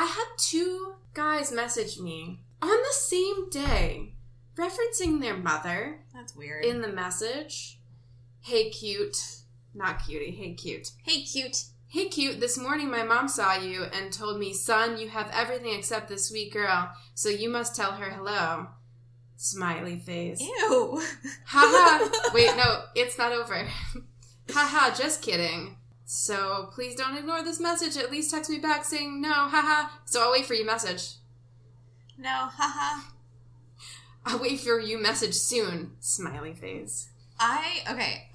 I had 2 guys message me on the same day, referencing their mother. That's weird. In the message. Hey, cute. Not cutie. Hey, cute. Hey, cute. Hey, cute. This morning my mom saw you and told me, son, you have everything except this sweet girl, so you must tell her hello. Smiley face. Ew. Haha. Wait, no, it's not over. Haha, just kidding. So please don't ignore this message. At least text me back saying no. Haha. So I'll wait for your message. No. Haha. I'll wait for you message soon. Smiley face. Okay.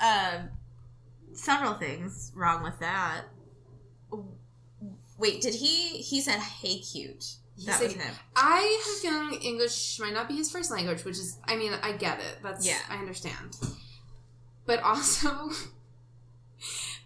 Several things wrong with that. Wait, did he said, hey, cute. That was him. I have a feeling English might not be his first language, which is, I mean, I get it. I understand. But also,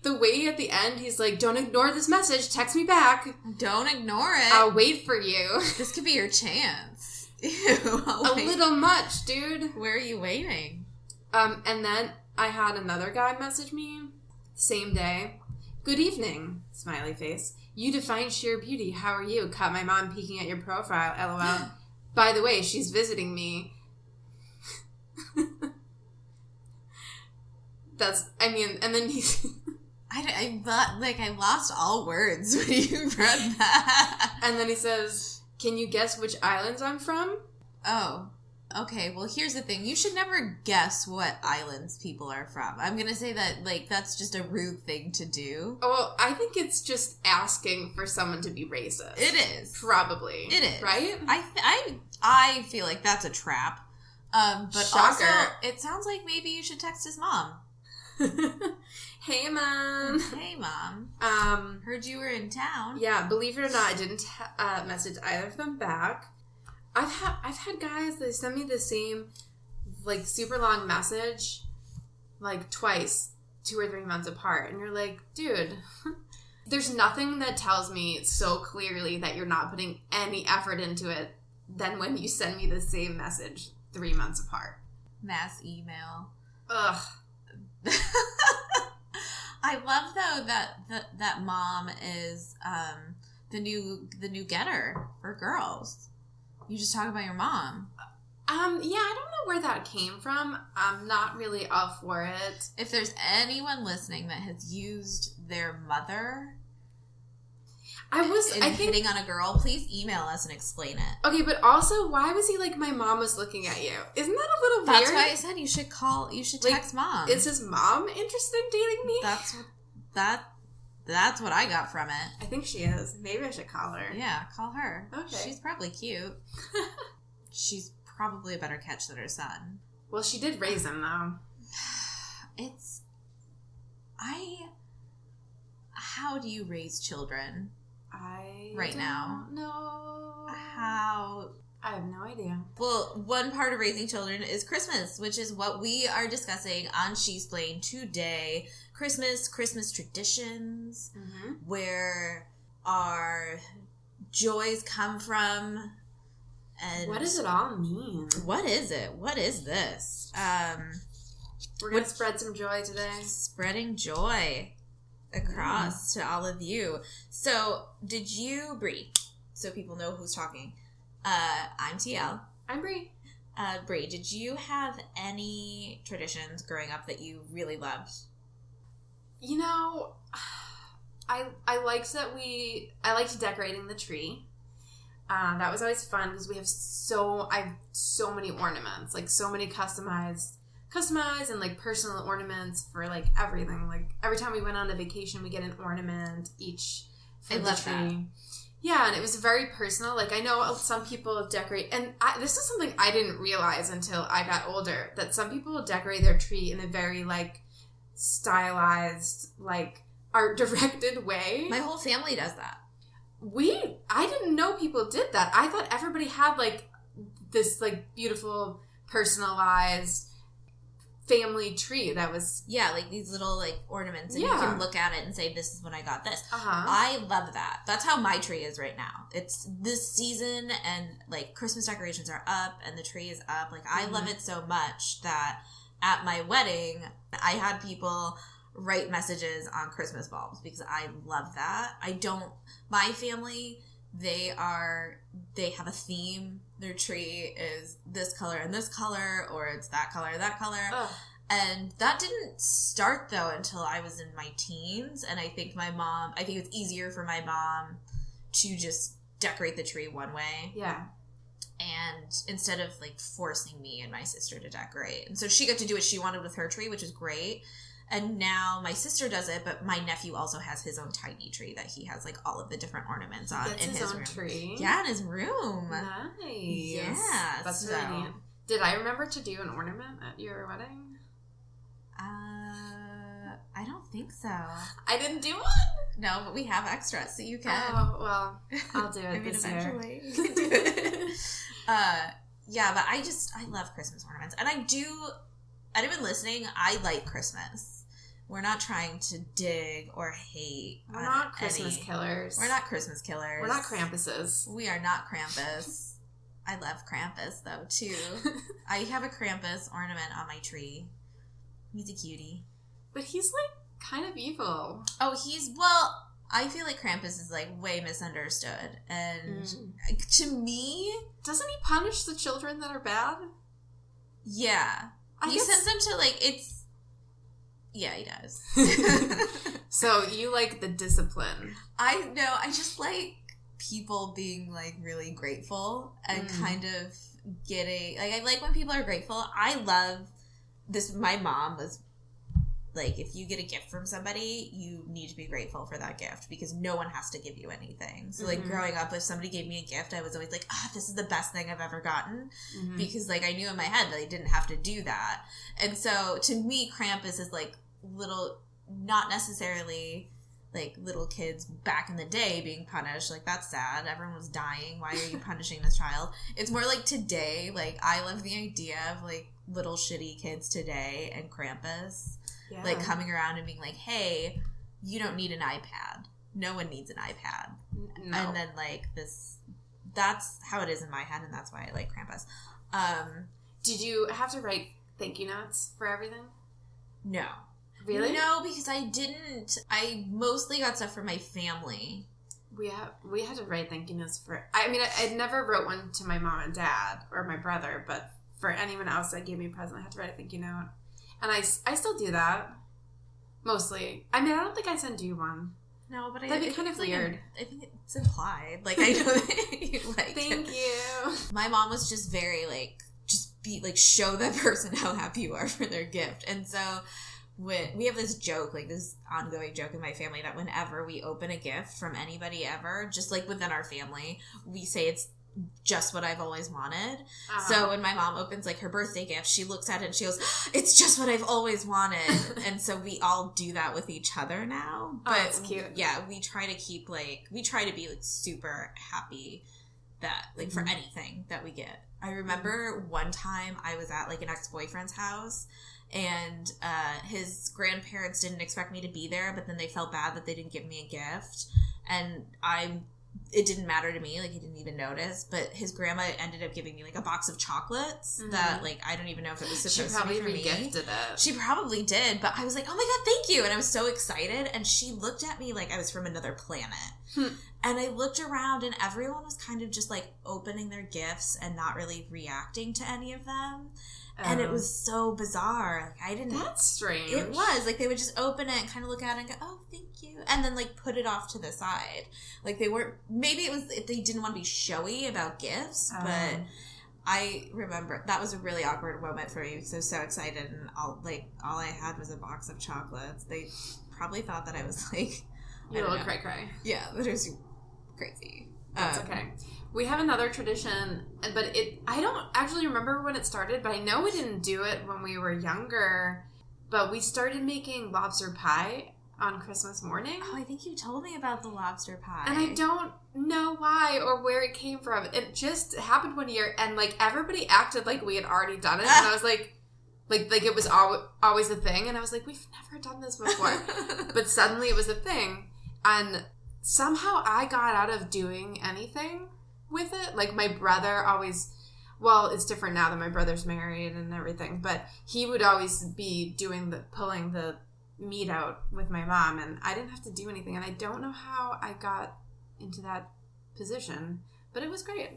the way at the end, he's like, don't ignore this message, text me back. Don't ignore it. I'll wait for you. This could be your chance. Ew. A little much, dude. Where are you waiting? And then I had another guy message me, same day. Good evening, smiley face. You define sheer beauty. How are you? Caught my mom peeking at your profile, LOL. By the way, she's visiting me. And then he's... I lost all words when you read that. And then he says, can you guess which islands I'm from? Oh. Okay, well, here's the thing. You should never guess what islands people are from. I'm going to say that, that's just a rude thing to do. Oh, well, I think it's just asking for someone to be racist. It is. Probably. It is. Right? I feel like that's a trap. But Shocker. Also, it sounds like maybe you should text his mom. Hey, Mom. Hey, Mom. Heard you were in town. Yeah, believe it or not, I didn't message either of them back. I've had guys that send me the same, super long message, twice, 2 or 3 months apart. And you're like, dude, there's nothing that tells me so clearly that you're not putting any effort into it than when you send me the same message 3 months apart. Mass email. Ugh. I love, though, that mom is the new getter for girls. You just talk about your mom. Yeah, I don't know where that came from. I'm not really all for it. If there's anyone listening that has used their mother hitting on a girl, please email us and explain it. Okay, but also, why was he like, my mom was looking at you? Isn't that a little weird? That's why I said you should text mom. Is his mom interested in dating me? That's what I got from it. I think she is. Maybe I should call her. Yeah, call her. Okay. She's probably cute. She's probably a better catch than her son. Well, she did raise him, though. How do you raise children? Now? No. How? I have no idea. Well, one part of raising children is Christmas, which is what we are discussing on SheSplain today. Christmas traditions, where our joys come from. And what does it all mean? What is it? What is this? We're going to spread some joy today. Spreading joy across to all of you. So, did you, Bree, so people know who's talking, I'm TL. I'm Bree. Bree, did you have any traditions growing up that you really loved? You know, I liked decorating the tree. That was always fun because I have so many ornaments, so many customized and personal ornaments for everything. Every time we went on a vacation, we get an ornament each for the tree. That. Yeah, and it was very personal. I know some people decorate, and this is something I didn't realize until I got older, that some people decorate their tree in a very stylized, art-directed way. My whole family does that. I didn't know people did that. I thought everybody had, this, beautiful, personalized family tree that was... Yeah, these little, ornaments, and you can look at it and say, this is when I got this. Uh-huh. I love that. That's how my tree is right now. It's this season, and, Christmas decorations are up, and the tree is up. I love it so much that at my wedding, I had people write messages on Christmas bulbs because I love that. My family they have a theme. Their tree is this color and this color, or it's that color and that color. Ugh. And that didn't start, though, until I was in my teens. And I think it was easier for my mom to just decorate the tree one way. Yeah. And instead of, like, forcing me and my sister to decorate. And so she got to do what she wanted with her tree, which is great. And now my sister does it, but my nephew also has his own tiny tree that he has, like, all of the different ornaments on in his room. Tree? Yeah, in his room. Nice. Yeah. That's really neat. Did I remember to do an ornament at your wedding? I don't think so. I didn't do one? No, but we have extras, so you can. Oh, well, I'll do it this eventually. year. You can do it. Yeah, but I love Christmas ornaments. And anyone listening, I like Christmas. We're not trying to dig or hate. We're not Christmas killers. We're not Christmas killers. We're not Krampuses. We are not Krampus. I love Krampus, though, too. I have a Krampus ornament on my tree. He's a cutie. But he's, like, kind of evil. Oh, I feel like Krampus is, like, way misunderstood. And to me... Doesn't he punish the children that are bad? Yeah. He sends them to, like, it's... Yeah, he does. So, you like the discipline. I just like people being, like, really grateful and kind of getting... Like, I like when people are grateful. I love this. My mom was... Like, if you get a gift from somebody, you need to be grateful for that gift because no one has to give you anything. So, like, growing up, if somebody gave me a gift, I was always like, this is the best thing I've ever gotten. Because, like, I knew in my head that I didn't have to do that. And so, to me, Krampus is, like, little, not necessarily, like, little kids back in the day being punished. Like, that's sad. Everyone was dying. Why are you punishing this child? It's more like today. Like, I love the idea of, like, little shitty kids today and Krampus. Yeah. Like, coming around and being like, hey, you don't need an iPad. No one needs an iPad. No. And then, like, that's how it is in my head, and that's why I like Krampus. Did you have to write thank you notes for everything? No. Really? No, because I didn't. I mostly got stuff for my family. We had to write thank you notes for... I mean, I never wrote one to my mom and dad or my brother, but for anyone else that gave me a present, I had to write a thank you note. And I still do that. Mostly. I mean, I don't think I send you one. No, but that'd be kind of weird. I think it's implied. Like, I know that you like Thank you. My mom was just very, like, show that person how happy you are for their gift. And so, we have this joke, like, this ongoing joke in my family that whenever we open a gift from anybody ever, just, like, within our family, we say it's just what I've always wanted. So when my mom opens, like, her birthday gift, she looks at it and she goes, it's just what I've always wanted. And so we all do that with each other now. But that's cute. Yeah, we try to keep, like, we try to be, like, super happy that, like, for anything that we get. I remember one time I was at, like, an ex-boyfriend's house and his grandparents didn't expect me to be there, but then they felt bad that they didn't give me a gift. And it didn't matter to me, like, he didn't even notice, but his grandma ended up giving me, like, a box of chocolates that, like, I don't even know if it was supposed to be for me. She probably re-gifted it. She probably did, but I was like, oh my god, thank you, and I was so excited, and she looked at me like I was from another planet. And I looked around, and everyone was kind of just, like, opening their gifts and not really reacting to any of them. And it was so bizarre. Like, I didn't... That's strange. It was. Like, they would just open it and kind of look at it and go, oh, thank you. And then, like, put it off to the side. Like, they weren't... Maybe it was... They didn't want to be showy about gifts, but I remember... That was a really awkward moment for me because I was so excited and all I had was a box of chocolates. They probably thought that I was, like... You little cray-cray. Yeah, that was crazy. That's okay. We have another tradition, but I don't actually remember when it started, but I know we didn't do it when we were younger, but we started making lobster pie on Christmas morning. Oh, I think you told me about the lobster pie. And I don't know why or where it came from. It just happened one year, and, like, everybody acted like we had already done it, and I was like it was always a thing, and I was like, we've never done this before. But suddenly it was a thing, and somehow I got out of doing anything with it. Like, my brother always, well, it's different now that my brother's married and everything, but he would always be pulling the meat out with my mom, and I didn't have to do anything, and I don't know how I got into that position. But it was great.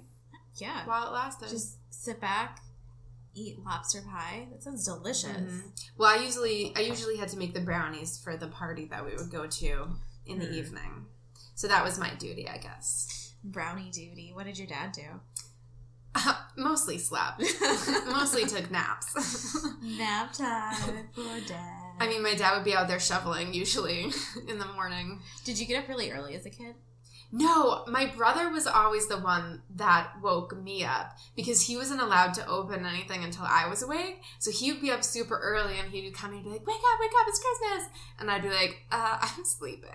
Yeah. While it lasted. Just sit back, eat lobster pie. That sounds delicious. Mm-hmm. Well, I usually had to make the brownies for the party that we would go to in the evening. So that was my duty, I guess. Brownie duty. What did your dad do? Mostly slept. Mostly took naps. Nap time for dad. I mean, my dad would be out there shoveling, usually, in the morning. Did you get up really early as a kid? No, my brother was always the one that woke me up because he wasn't allowed to open anything until I was awake. So he would be up super early and he would come and be like, wake up, it's Christmas. And I'd be like, I'm sleeping.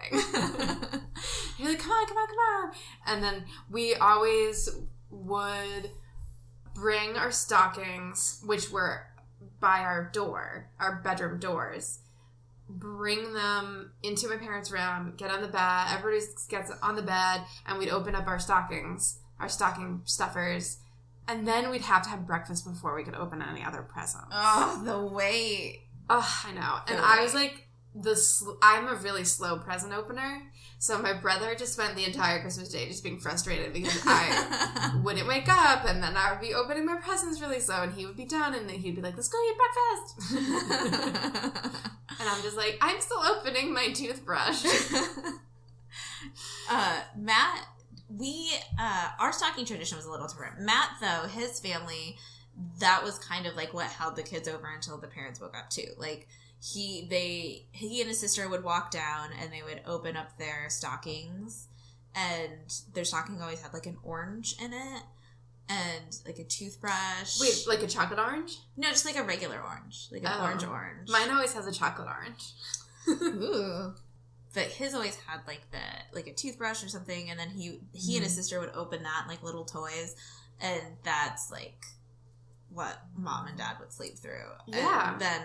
He'd be like, come on. And then we always would bring our stockings, which were by our bedroom doors, bring them into my parents' room, get on the bed, everybody gets on the bed, and we'd open up our stockings, our stocking stuffers, and then we'd have to have breakfast before we could open any other presents. Oh, the wait. Oh, I know. And I was like, I'm a really slow present opener, so my brother just spent the entire Christmas day just being frustrated because I wouldn't wake up, and then I would be opening my presents really slow, and he would be done, and then he'd be like, let's go eat breakfast. And I'm just like, I'm still opening my toothbrush. Matt, our stocking tradition was a little different. Matt, though, his family, that was kind of like what held the kids over until the parents woke up too. Like, he and his sister would walk down and they would open up their stockings, and their stocking always had like an orange in it and like a toothbrush. Wait, like a chocolate orange? No, just like a regular orange, like an orange. Mine always has a chocolate orange. Ooh. But his always had like a toothbrush or something, and then he and his sister would open that, like little toys, and that's like what mom and dad would sleep through. Yeah. And then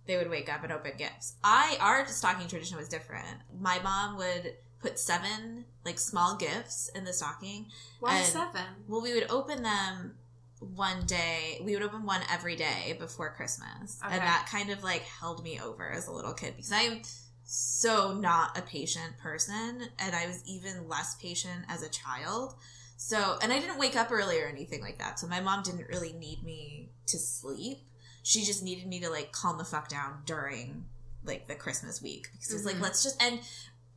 they would wake up and open gifts. Our stocking tradition was different. My mom would put 7 like small gifts in the stocking. Why 7? Well, we would open them one day. We would open one every day before Christmas. Okay. And that kind of like held me over as a little kid because I'm so not a patient person, and I was even less patient as a child. So, and I didn't wake up early or anything like that. So my mom didn't really need me to sleep. She just needed me to like calm the fuck down during like the Christmas week because it was like, let's just, and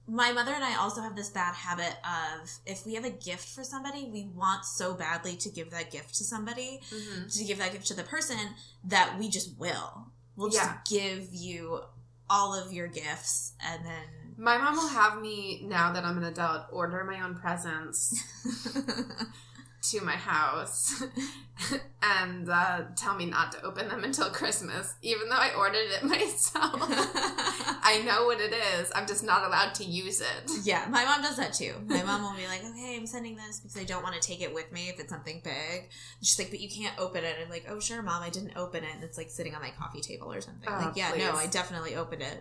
my mother and I also have this bad habit of if we have a gift for somebody, we want so badly to give that gift to somebody, to give that gift to the person, that we just will. We'll just give you all of your gifts, and then my mom will have me, now that I'm an adult, order my own presents to my house and tell me not to open them until Christmas, even though I ordered it myself. I know what it is. I'm just not allowed to use it. Yeah, my mom does that too. My mom will be like, okay, I'm sending this because I don't want to take it with me if it's something big. She's like, but you can't open it. I'm like, oh, sure, Mom, I didn't open it. And it's like sitting on my coffee table or something. Oh, like, yeah, please. No, I definitely opened it.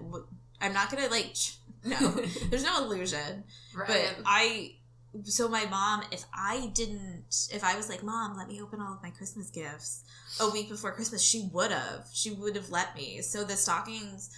I'm not going to like, no, there's no illusion. Right. But so my mom, if I was like, Mom, let me open all of my Christmas gifts a week before Christmas, she would have let me. So the stockings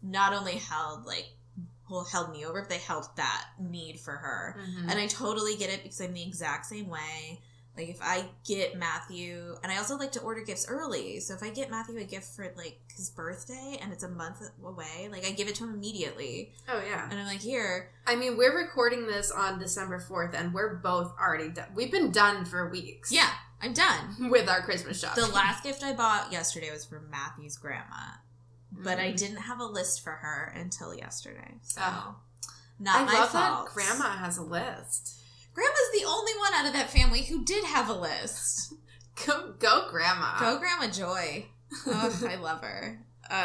not only held me over, but they held that need for her. And I totally get it because I'm the exact same way. Like if I get Matthew, and I also like to order gifts early. So if I get Matthew a gift for like his birthday and it's a month away, like I give it to him immediately. Oh yeah. And I'm like, here. I mean, we're recording this on December 4th and we're both already done. We've been done for weeks. Yeah, I'm done. With our Christmas shopping. The last gift I bought yesterday was for Matthew's grandma. But I didn't have a list for her until yesterday. So not my fault. I love that Grandma has a list. Grandma's the only one out of that family who did have a list. Go Grandma. Go Grandma Joy. Oh, I love her.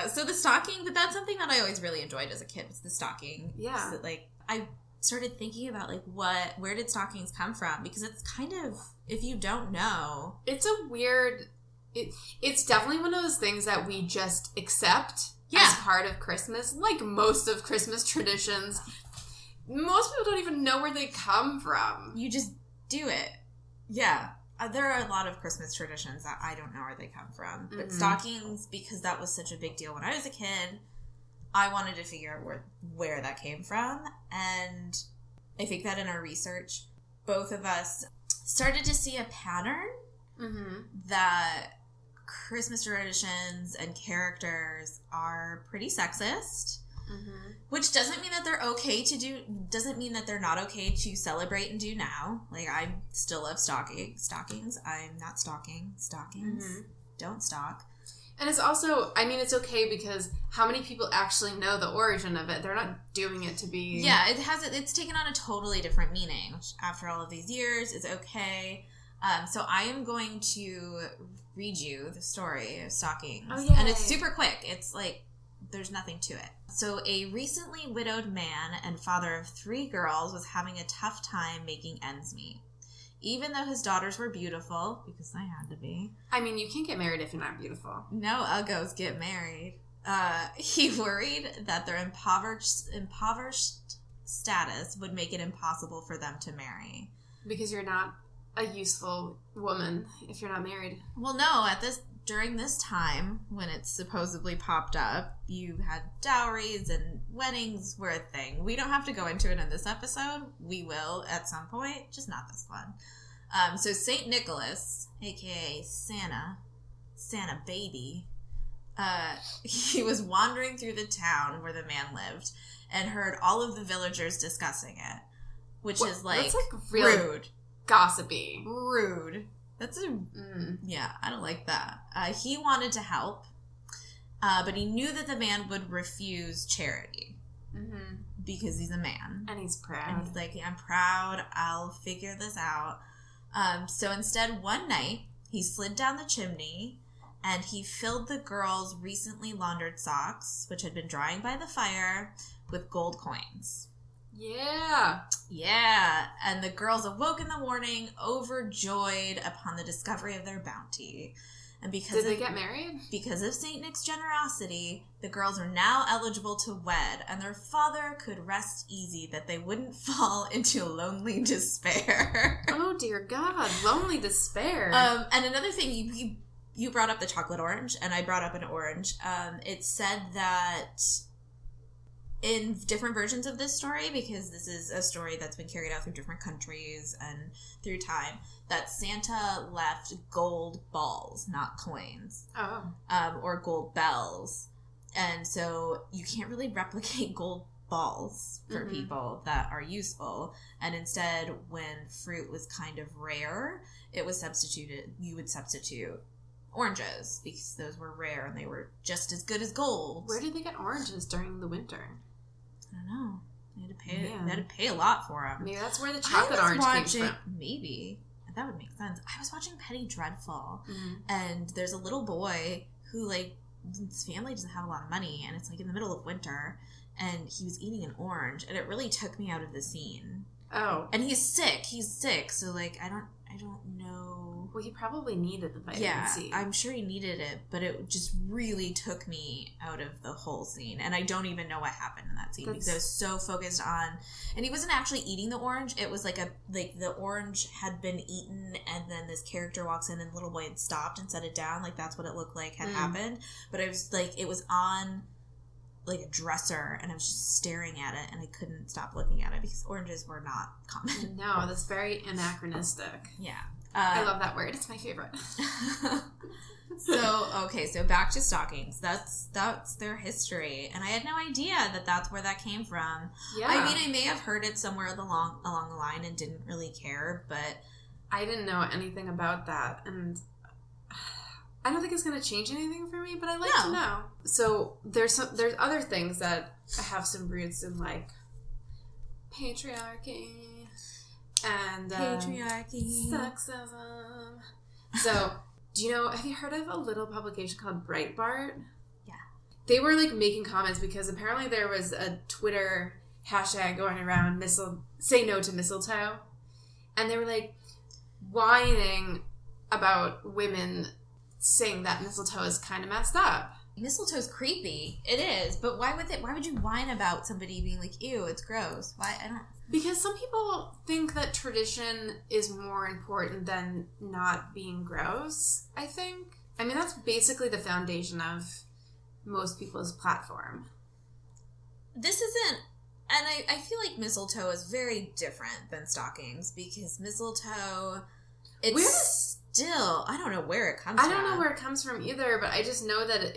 So the stocking, but that's something that I always really enjoyed as a kid, was the stocking. Yeah. So like, I started thinking about like where did stockings come from? Because it's kind of, if you don't know. It's a weird, it's definitely one of those things that we just accept as part of Christmas. Like most of Christmas traditions. Most people don't even know where they come from. You just do it. Yeah. There are a lot of Christmas traditions that I don't know where they come from. But stockings, because that was such a big deal when I was a kid, I wanted to figure out where that came from. And I think that in our research, both of us started to see a pattern that Christmas traditions and characters are pretty sexist. Which doesn't mean that they're okay to do, doesn't mean that they're not okay to celebrate and do now. Like, I still love stockings. I'm not stalking. Stockings. Don't stalk. And it's also, I mean, it's okay because how many people actually know the origin of it? They're not doing it to be... Yeah, it's taken on a totally different meaning, which after all of these years is okay. So I am going to read you the story of stockings. Oh, yay. And it's super quick. It's like, there's nothing to it. So a recently widowed man and father of 3 girls was having a tough time making ends meet. Even though his daughters were beautiful, because they had to be. I mean, you can't get married if you're not beautiful. No uggos get married. He worried that their impoverished status would make it impossible for them to marry. Because you're not a useful woman if you're not married. Well, no, during this time, when it supposedly popped up, you had dowries and weddings were a thing. We don't have to go into it in this episode. We will at some point, just not this one. So St. Nicholas, a.k.a. Santa baby, he was wandering through the town where the man lived and heard all of the villagers discussing it, which is like, that's like really rude. Gossipy. Rude. That's yeah, I don't like that. He wanted to help, but he knew that the man would refuse charity because he's a man. And he's proud. And he's like, I'm proud. I'll figure this out. So instead, one night, he slid down the chimney and he filled the girls' recently laundered socks, which had been drying by the fire, with gold coins. Yeah. Yeah. And the girls awoke in the morning, overjoyed upon the discovery of their bounty. And because Did they get married? Because of St. Nick's generosity, the girls are now eligible to wed, and their father could rest easy that they wouldn't fall into lonely despair. Oh, dear God. Lonely despair. And another thing, you brought up the chocolate orange, and I brought up an orange. It said that in different versions of this story, because this is a story that's been carried out through different countries and through time, that Santa left gold balls, not coins. Oh. Or gold bells. And so you can't really replicate gold balls for people that are useful. And instead, when fruit was kind of rare, you would substitute oranges because those were rare and they were just as good as gold. Where did they get oranges during the winter? I don't know. They had to pay a lot for them. Maybe that's where the chocolate orange came from. Maybe. That would make sense. I was watching Penny Dreadful, and there's a little boy who, like, his family doesn't have a lot of money, and it's, like, in the middle of winter, and he was eating an orange, and it really took me out of the scene. Oh. And he's sick, so, like, I don't know. Well, he probably needed the vitamin C. Yeah, I'm sure he needed it, but it just really took me out of the whole scene. And I don't even know what happened in that scene because I was so focused on... And he wasn't actually eating the orange. It was like the orange had been eaten and then this character walks in and the little boy had stopped and set it down. Like, that's what it looked like had happened. But I was like, it was on like a dresser and I was just staring at it and I couldn't stop looking at it because oranges were not common. No, that's very anachronistic. Yeah. I love that word. It's my favorite. So back to stockings. That's their history. And I had no idea that that's where that came from. Yeah. I mean, I may have heard it somewhere along the line and didn't really care, but... I didn't know anything about that. And I don't think it's going to change anything for me, but I like to know. So there's other things that have some roots in, like, patriarchy. And patriarchy, sexism. So, have you heard of a little publication called Breitbart? Yeah. They were like making comments because apparently there was a Twitter hashtag going around say no to mistletoe. And they were like whining about women saying that mistletoe is kind of messed up. Mistletoe's creepy. It is, but why would you whine about somebody being like, ew, it's gross? Why? I don't... Because some people think that tradition is more important than not being gross, I think. I mean, that's basically the foundation of most people's platform. This isn't And I feel like mistletoe is very different than stockings because mistletoe, it's still, I don't know where it comes from. I don't know where it comes from either, but I just know that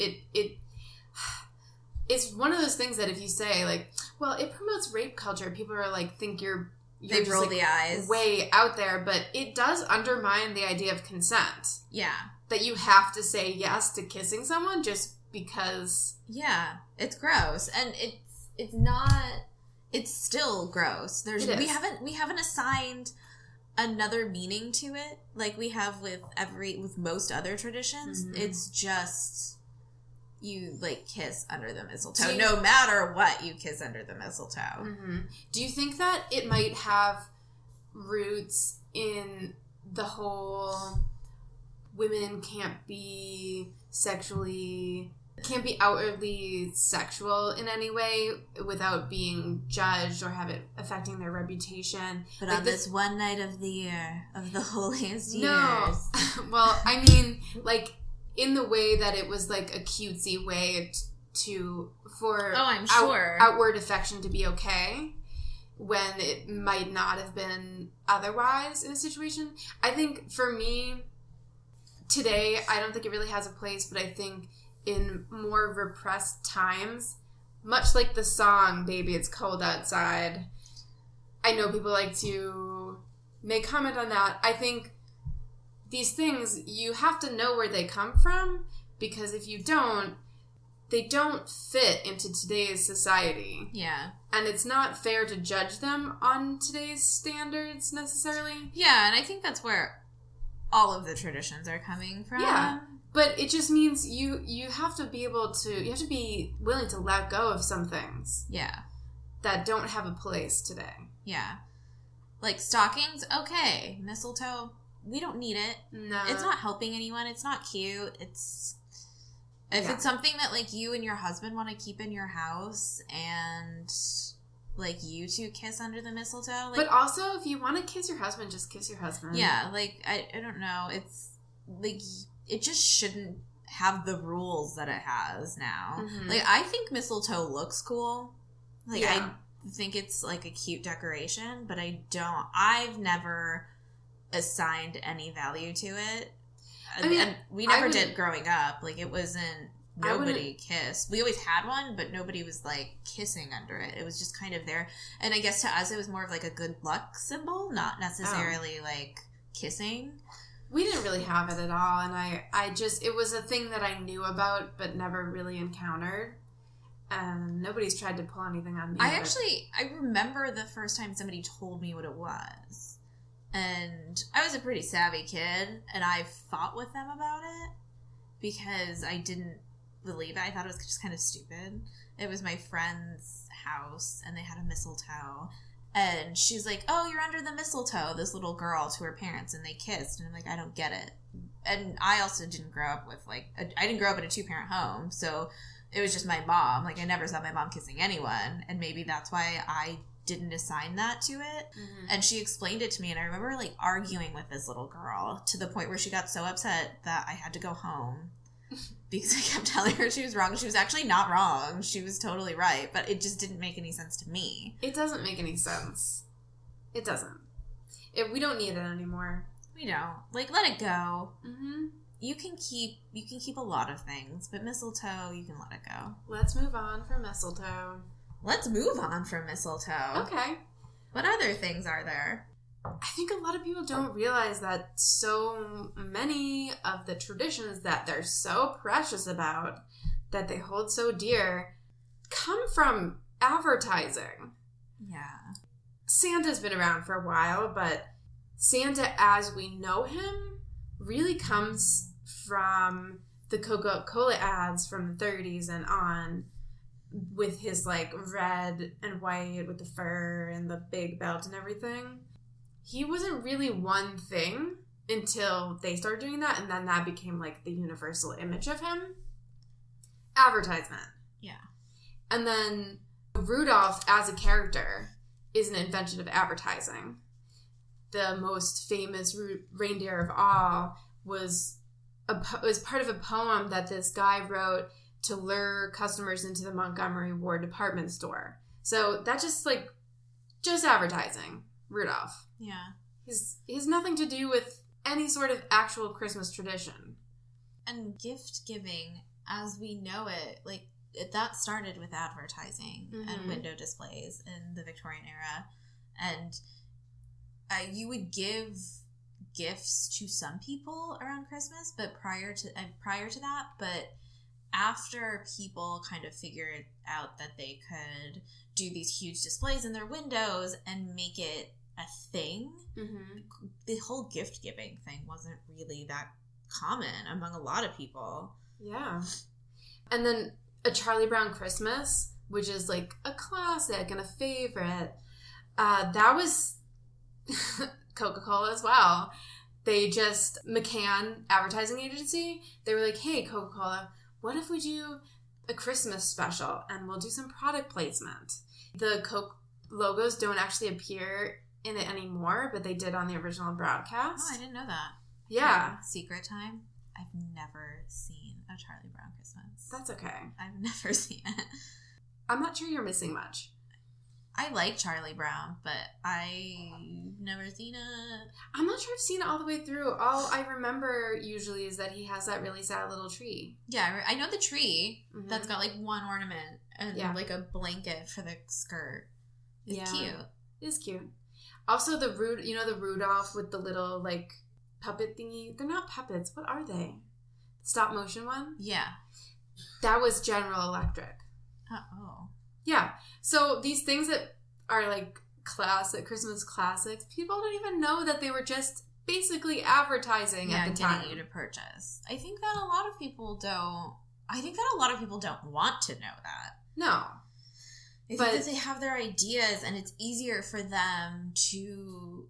it's one of those things that if you say, like, well, it promotes rape culture, people are like, think you're they just, roll like, the eyes. Way out there, but it does undermine the idea of consent. Yeah. That you have to say yes to kissing someone just because. Yeah, it's gross. And it's not, it's still gross. We haven't assigned another meaning to it like we have with most other traditions. Mm-hmm. It's just you like kiss under the mistletoe. No matter what, you kiss under the mistletoe. Mm-hmm. Do you think that it might have roots in the whole women can't be outwardly sexual in any way without being judged or have it affecting their reputation? But like on this one night of the year, of the holiest years. No. Well, I mean, like, in the way that it was like a cutesy way for I'm sure outward affection to be okay when it might not have been otherwise in a situation. I think for me today, I don't think it really has a place, but I think in more repressed times, much like the song Baby It's Cold Outside, I know people like to make comment on that. I think these things, you have to know where they come from, because if you don't, they don't fit into today's society. Yeah. And it's not fair to judge them on today's standards, necessarily. Yeah, and I think that's where all of the traditions are coming from. Yeah. But it just means you have to be willing to let go of some things. Yeah. That don't have a place today. Yeah. Like stockings, okay. Mistletoe, we don't need it. No. It's not helping anyone. It's not cute. It's something that like you and your husband want to keep in your house and like you two kiss under the mistletoe. Like, but also if you want to kiss your husband, just kiss your husband. Yeah, like I don't know. It's like it just shouldn't have the rules that it has now. Mm-hmm. Like I think mistletoe looks cool. Like I think it's like a cute decoration, but I've never assigned any value to it. I mean, we never did growing up. Like it wasn't, nobody kissed. We always had one, but nobody was like kissing under it. It was just kind of there. And I guess to us it was more of like a good luck symbol, not necessarily like kissing. We didn't really have it at all, and I just, it was a thing that I knew about but never really encountered. And nobody's tried to pull anything on me. I remember the first time somebody told me what it was. And I was a pretty savvy kid, and I fought with them about it because I didn't believe it. I thought it was just kind of stupid. It was my friend's house, and they had a mistletoe. And she's like, oh, you're under the mistletoe, this little girl, to her parents, and they kissed. And I'm like, I don't get it. And I also didn't grow up with, like, I didn't grow up in a two-parent home, so it was just my mom. Like, I never saw my mom kissing anyone, and maybe that's why I didn't assign that to it. Mm-hmm. And she explained it to me, and I remember, like, arguing with this little girl to the point where she got so upset that I had to go home because I kept telling her she was wrong. She was actually not wrong. She was totally right, but it just didn't make any sense to me. It doesn't make any sense. It doesn't. We don't need it anymore. We don't. Like, let it go. Mm-hmm. You can keep a lot of things, but mistletoe, you can let it go. Let's move on from mistletoe. Okay. What other things are there? I think a lot of people don't realize that so many of the traditions that they're so precious about, that they hold so dear, come from advertising. Yeah. Santa's been around for a while, but Santa as we know him really comes from the Coca-Cola ads from the 30s and on, with his like red and white with the fur and the big belt and everything. He wasn't really one thing until they started doing that, and then that became like the universal image of him. Advertisement. Yeah. And then Rudolph as a character is an invention of advertising. The most famous reindeer of all was part of a poem that this guy wrote to lure customers into the Montgomery Ward department store. So that's just advertising. Rudolph. Yeah. He has nothing to do with any sort of actual Christmas tradition. And gift giving, as we know it, like, that started with advertising and window displays in the Victorian era. And you would give gifts to some people around Christmas, but prior to that, but after people kind of figured out that they could do these huge displays in their windows and make it a thing, the whole gift giving thing wasn't really that common among a lot of people. Yeah. And then A Charlie Brown Christmas, which is like a classic and a favorite, that was Coca-Cola as well. They just, McCann Advertising Agency, they were like, hey, Coca-Cola, what if we do a Christmas special and we'll do some product placement? The Coke logos don't actually appear in it anymore, but they did on the original broadcast. Oh, I didn't know that. Yeah. Secret time? I've never seen A Charlie Brown Christmas. That's okay. I've never seen it. I'm not sure you're missing much. I like Charlie Brown, but I've never seen it. I'm not sure I've seen it all the way through. All I remember usually is that he has that really sad little tree. Yeah, I know the tree that's got like one ornament and like a blanket for the skirt. It's cute. It is cute. Also, the Rudolph with the little like puppet thingy. They're not puppets. What are they? Stop motion one? Yeah. That was General Electric. Oh. Yeah. So these things that are like classic Christmas classics, people don't even know that they were just basically advertising at the time. Getting you to purchase. I think that a lot of people don't want to know that. No. I think that they have their ideas and it's easier for them to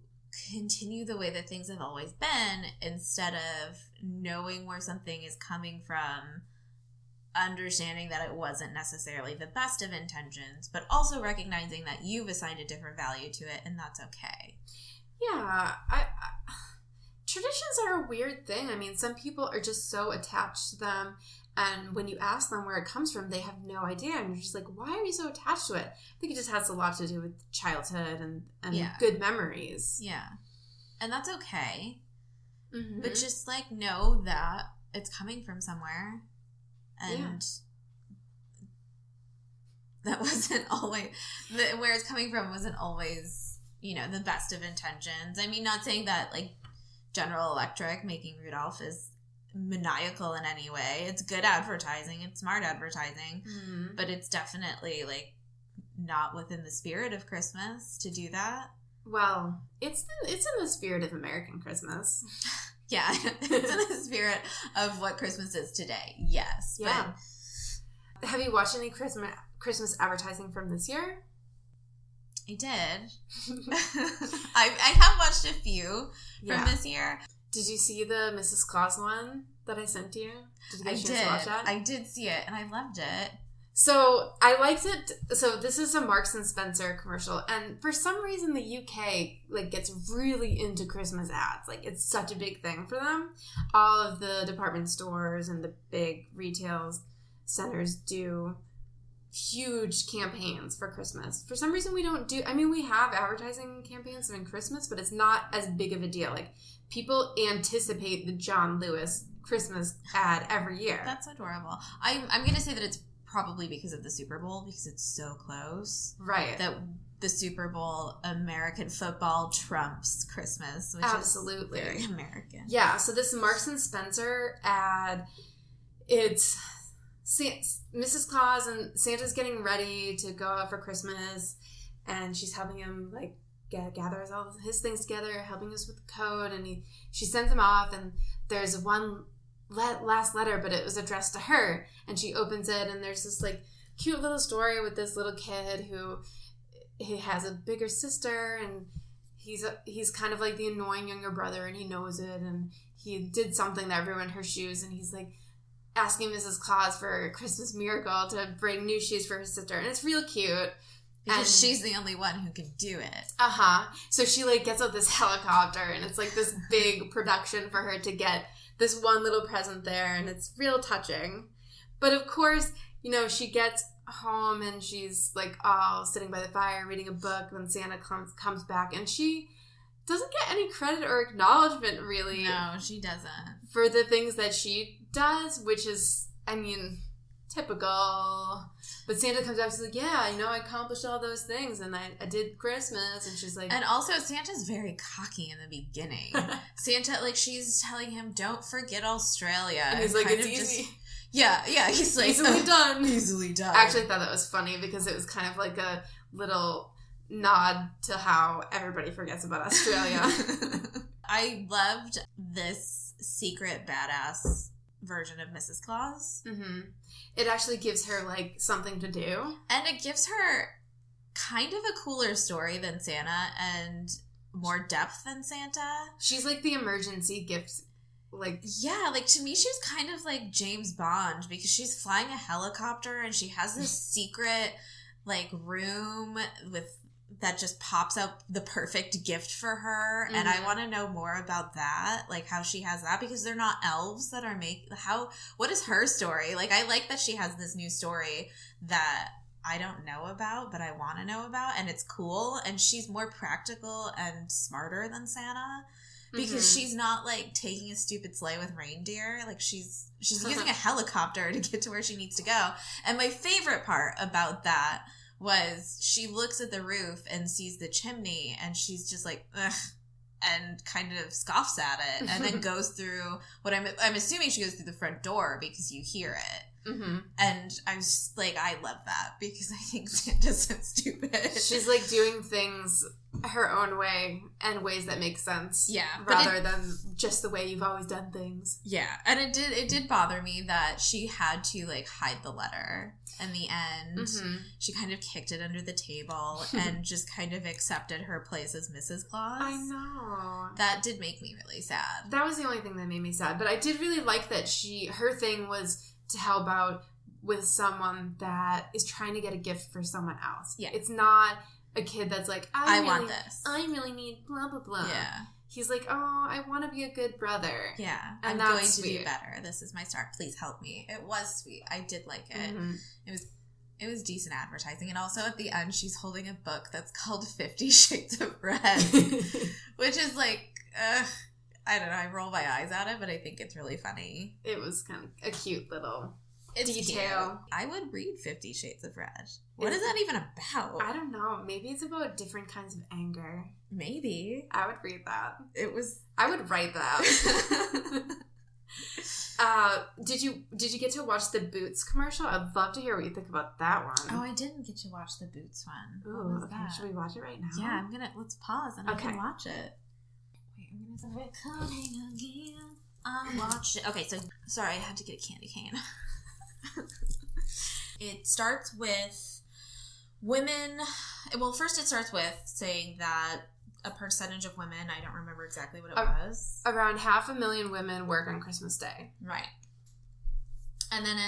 continue the way that things have always been instead of knowing where something is coming from, understanding that it wasn't necessarily the best of intentions, but also recognizing that you've assigned a different value to it and that's okay. Yeah. Traditions are a weird thing. I mean, some people are just so attached to them, and when you ask them where it comes from, they have no idea, and you're just like, why are you so attached to it? I think it just has a lot to do with childhood and good memories. Yeah. And that's okay. But just like know that it's coming from somewhere. And that wasn't always, where it's coming from wasn't always, the best of intentions. I mean, not saying that like General Electric making Rudolph is maniacal in any way. It's good advertising. It's smart advertising. But it's definitely like not within the spirit of Christmas to do that. Well, it's in the spirit of American Christmas. Yeah, it's in the spirit of what Christmas is today. Yes. Yeah. But have you watched any Christmas advertising from this year? I did. I have watched a few from this year. Did you see the Mrs. Claus one that I sent you? Did you get a chance to watch that? I did see it, and I loved it. So I liked it. So this is a Marks and Spencer commercial, and for some reason the UK like gets really into Christmas ads. Like it's such a big thing for them. All of the department stores and the big retail centers do huge campaigns for Christmas. For some reason we don't do. I mean, we have advertising campaigns during Christmas, but it's not as big of a deal. Like people anticipate the John Lewis Christmas ad every year. That's adorable. I'm going to say that it's probably because of the Super Bowl, because it's so close. Right. That the Super Bowl, American football trumps Christmas, which absolutely is very American. Yeah, so this Marks and Spencer ad, it's Mrs. Claus and Santa's getting ready to go out for Christmas, and she's helping him like gather all of his things together, helping us with the code, and she sends him off, and there's one last letter, but it was addressed to her, and she opens it, and there's this like cute little story with this little kid who he has a bigger sister, and he's kind of like the annoying younger brother, and he knows it, and he did something to everyone her shoes, and he's like asking Mrs. Claus for a Christmas miracle to bring new shoes for his sister, and it's real cute. Because she's the only one who can do it. So she like gets out this helicopter, and it's like this big production for her to get this one little present there, and it's real touching. But of course, she gets home and she's like all sitting by the fire reading a book when Santa comes back, and she doesn't get any credit or acknowledgement, really. No, she doesn't. For the things that she does, which is, I mean, typical. But Santa comes back and she's like, yeah, I accomplished all those things, and I did Christmas, and she's like... And also, Santa's very cocky in the beginning. Santa, like, she's telling him, don't forget Australia. And he's like, it's easy. Yeah, he's like... Easily done. Easily done. I actually thought that was funny, because it was kind of like a little nod to how everybody forgets about Australia. I loved this secret badass version of Mrs. Claus. Mm-hmm. It actually gives her, like, something to do. And it gives her kind of a cooler story than Santa and more depth than Santa. She's like the emergency gift, like... Yeah, like, to me, she was kind of like James Bond, because she's flying a helicopter and she has this secret, like, room that just pops up the perfect gift for her. Mm-hmm. And I want to know more about that, like how she has that, because they're not elves that are what is her story? Like, I like that she has this new story that I don't know about, but I want to know about, and it's cool. And she's more practical and smarter than Santa, because she's not like taking a stupid sleigh with reindeer. Like, she's using a helicopter to get to where she needs to go. And my favorite part about that was she looks at the roof and sees the chimney, and she's just like, ugh, and kind of scoffs at it, and then goes through what I'm assuming she goes through the front door, because you hear it. Mm-hmm. And I was just like, I love that, because I think Santa's so stupid. She's like doing things her own way, and ways that make sense. Yeah. Rather than just the way you've always done things. Yeah. And it did bother me that she had to, like, hide the letter in the end. Mm-hmm. She kind of kicked it under the table and just kind of accepted her place as Mrs. Claus. I know. That did make me really sad. That was the only thing that made me sad. But I did really like that her thing was to help out with someone that is trying to get a gift for someone else. Yeah. It's not a kid that's like, I want this. I really need blah, blah, blah. Yeah. He's like, oh, I want to be a good brother. Yeah. And I'm going sweet. to do better. This is my start. Please help me. It was sweet. I did like it. Mm-hmm. It was decent advertising. And also at the end, she's holding a book that's called 50 Shades of Red, which is like, I don't know. I roll my eyes at it, but I think it's really funny. It was kind of a cute little detail. Cute. I would read 50 Shades of Red. What is that even about? I don't know. Maybe it's about different kinds of anger. Maybe. I would read that. I would write that. Did you get to watch the Boots commercial? I'd love to hear what you think about that one. Oh, I didn't get to watch the Boots one. Ooh, okay. That? Should we watch it right now? Yeah, let's pause and I can watch it. Wait, I'm gonna start recording again. I watched it. Okay, so sorry, I had to get a candy cane. It starts with women. Well, first it starts with saying that a percentage of women, I don't remember exactly what it was. Around 500,000 women work on Christmas Day. Right. And then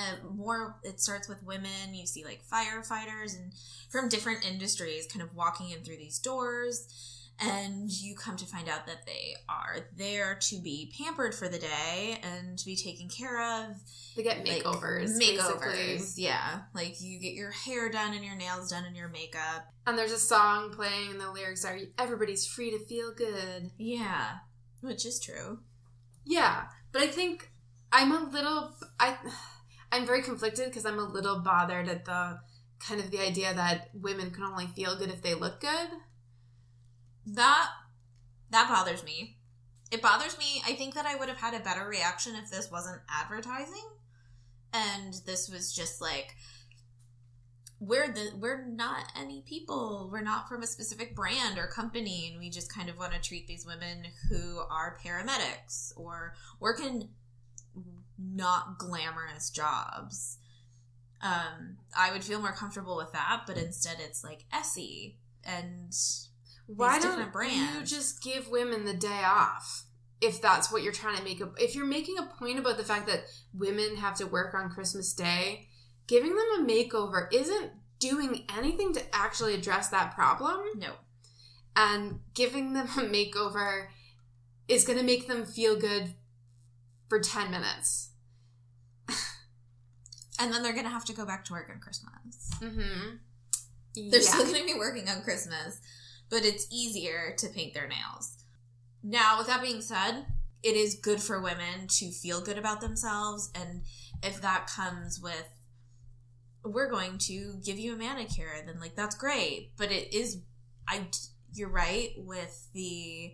it starts with women. You see like firefighters and from different industries kind of walking in through these doors. And you come to find out that they are there to be pampered for the day and to be taken care of. They get makeovers. Basically. Yeah. Like, you get your hair done and your nails done and your makeup. And there's a song playing and the lyrics are, everybody's free to feel good. Yeah. Which is true. Yeah. But I think I'm very conflicted because I'm a little bothered at the kind of the idea that women can only feel good if they look good. That bothers me. It bothers me. I think that I would have had a better reaction if this wasn't advertising. And this was just like, we're not any people. We're not from a specific brand or company. And we just kind of want to treat these women who are paramedics or work in not glamorous jobs. I would feel more comfortable with that. But instead it's like Essie and... Why don't you just give women the day off if that's what you're trying to make if you're making a point about the fact that women have to work on Christmas Day, giving them a makeover isn't doing anything to actually address that problem. No. And giving them a makeover is going to make them feel good for 10 minutes. And then they're going to have to go back to work on Christmas. Mm-hmm. They're still going to be working on Christmas, but it's easier to paint their nails. Now, with that being said, it is good for women to feel good about themselves, and if that comes with, we're going to give you a manicure, then, like, that's great. But it is, you're right, with the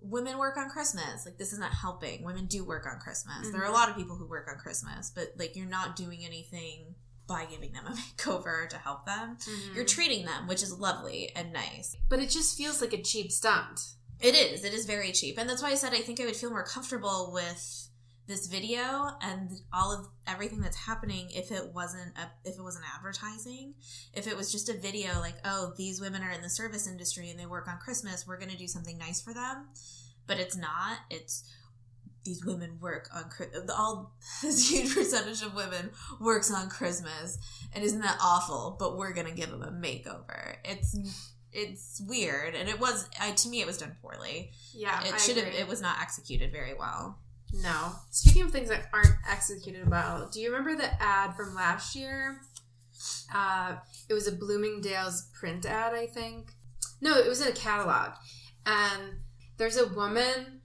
women work on Christmas. Like, this is not helping. Women do work on Christmas. Mm-hmm. There are a lot of people who work on Christmas, but, like, you're not doing anything by giving them a makeover to help them. Mm-hmm. You're treating them, which is lovely and nice. But it just feels like a cheap stunt. It is. It is very cheap. And that's why I said I think I would feel more comfortable with this video and all of everything that's happening if it wasn't advertising. If it was just a video like, oh, these women are in the service industry and they work on Christmas, we're going to do something nice for them. But it's not. It's these women work on this huge percentage of women works on Christmas, and isn't that awful? But we're going to give them a makeover. It's weird, and to me it was done poorly. Yeah, it was not executed very well. No. Speaking of things that aren't executed well, do you remember the ad from last year? It was a Bloomingdale's print ad, I think. No, it was in a catalog. And there's a woman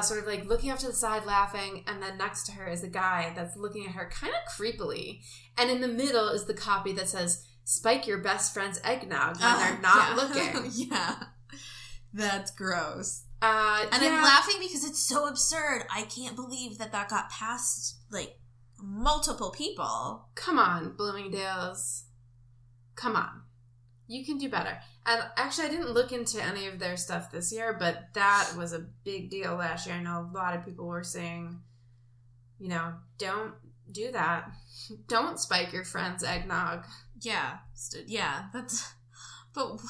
sort of like looking off to the side laughing, and then next to her is a guy that's looking at her kind of creepily. And in the middle is the copy that says, "Spike your best friend's eggnog when they're not looking." Yeah. That's gross. And I'm laughing because it's so absurd. I can't believe that got past, like, multiple people. Come on, Bloomingdale's. Come on. You can do better. And actually, I didn't look into any of their stuff this year, but that was a big deal last year. I know a lot of people were saying, don't do that. Don't spike your friend's eggnog. Yeah. Yeah. But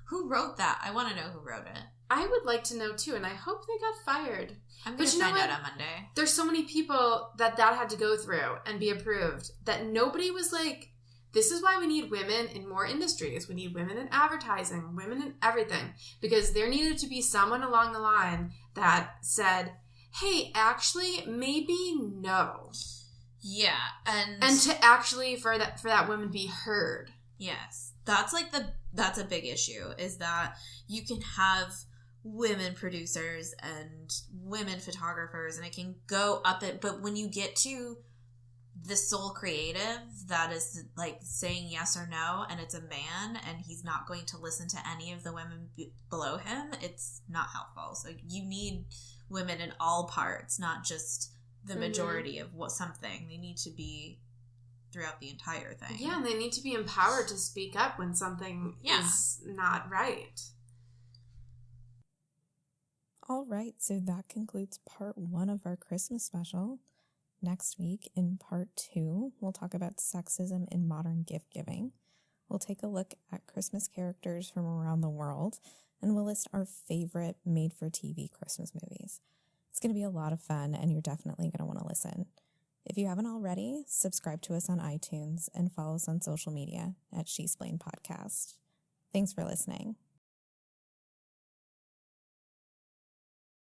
who wrote that? I want to know who wrote it. I would like to know, too, and I hope they got fired. I'm going to find out on Monday. There's so many people that had to go through and be approved that nobody was like, this is why we need women in more industries. We need women in advertising, women in everything. Because there needed to be someone along the line that said, hey, actually, maybe no. Yeah. And to actually, for that woman be heard. Yes. That's a big issue, is that you can have women producers and women photographers, and it can go up it, but when you get to the sole creative that is like saying yes or no, and it's a man and he's not going to listen to any of the women below him, it's not helpful. So you need women in all parts, not just the majority of something. They need to be throughout the entire thing. Yeah, and they need to be empowered to speak up when something is not right. All right, so that concludes part 1 of our Christmas special. Next week, in part 2, we'll talk about sexism in modern gift giving. We'll take a look at Christmas characters from around the world, and we'll list our favorite made-for-TV Christmas movies. It's going to be a lot of fun, and you're definitely going to want to listen. If you haven't already, subscribe to us on iTunes and follow us on social media at SheSplain Podcast. Thanks for listening.